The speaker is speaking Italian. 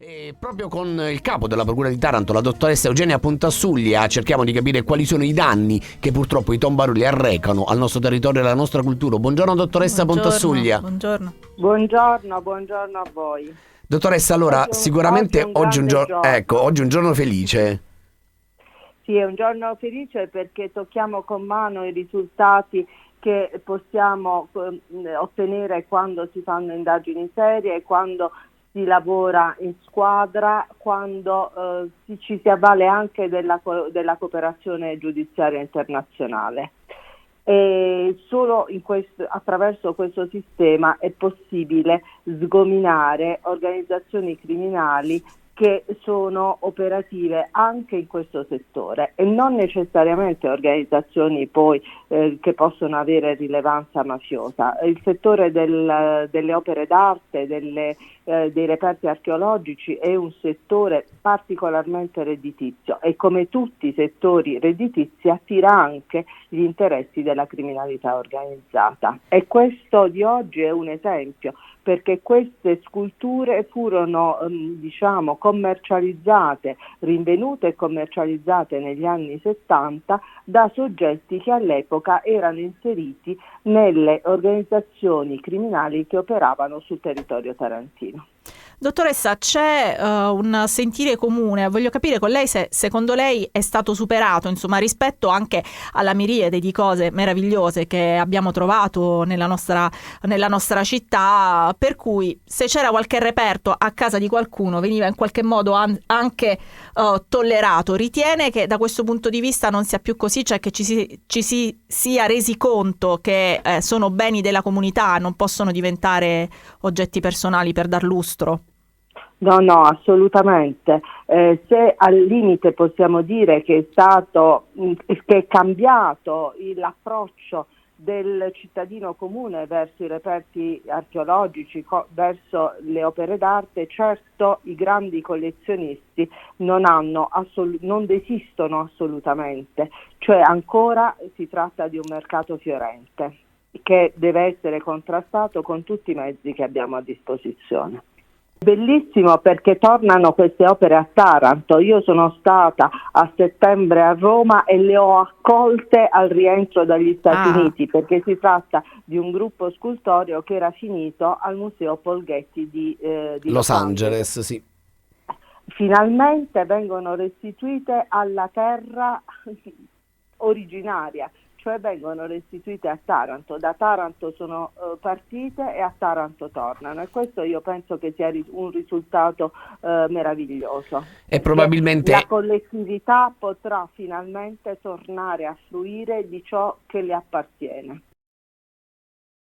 E proprio con il capo della Procura di Taranto, la dottoressa Eugenia Pontasuglia, cerchiamo di capire quali sono i danni che purtroppo i tombaroli arrecano al nostro territorio e alla nostra cultura. Buongiorno dottoressa Pontasuglia. Buongiorno. Buongiorno a voi. Dottoressa, allora sicuramente oggi è un giorno felice. Sì, è un giorno felice perché tocchiamo con mano i risultati che possiamo ottenere quando si fanno indagini serie, quando si lavora in squadra, quando ci si avvale anche della cooperazione giudiziaria internazionale. E solo attraverso questo sistema è possibile sgominare organizzazioni criminali che sono operative anche in questo settore e non necessariamente organizzazioni poi che possono avere rilevanza mafiosa. Il settore delle opere d'arte, dei reperti archeologici è un settore particolarmente redditizio e come tutti i settori redditizi attira anche gli interessi della criminalità organizzata. E questo di oggi è un esempio, perché queste sculture furono commercializzate, rinvenute e commercializzate negli anni 70 da soggetti che all'epoca erano inseriti nelle organizzazioni criminali che operavano sul territorio tarantino. Dottoressa, c'è un sentire comune, voglio capire con lei se secondo lei è stato superato, insomma, rispetto anche alla miriade di cose meravigliose che abbiamo trovato nella nostra città, per cui se c'era qualche reperto a casa di qualcuno veniva in qualche modo anche tollerato. Ritiene che da questo punto di vista non sia più così, cioè che ci si sia resi conto che sono beni della comunità, non possono diventare oggetti personali per dar lustro? No, assolutamente. Se al limite possiamo dire che è cambiato l'approccio del cittadino comune verso i reperti archeologici, verso le opere d'arte, certo i grandi collezionisti non desistono assolutamente, cioè ancora si tratta di un mercato fiorente che deve essere contrastato con tutti i mezzi che abbiamo a disposizione. Bellissimo perché tornano queste opere a Taranto. Io sono stata a settembre a Roma e le ho accolte al rientro dagli Stati Uniti, perché si tratta di un gruppo scultoreo che era finito al Museo Paul Getty di Los Angeles, sì. Finalmente vengono restituite alla terra originaria, cioè vengono restituite a Taranto. Da Taranto sono partite e a Taranto tornano, e questo io penso che sia un risultato meraviglioso. E probabilmente la collettività potrà finalmente tornare a fruire di ciò che le appartiene.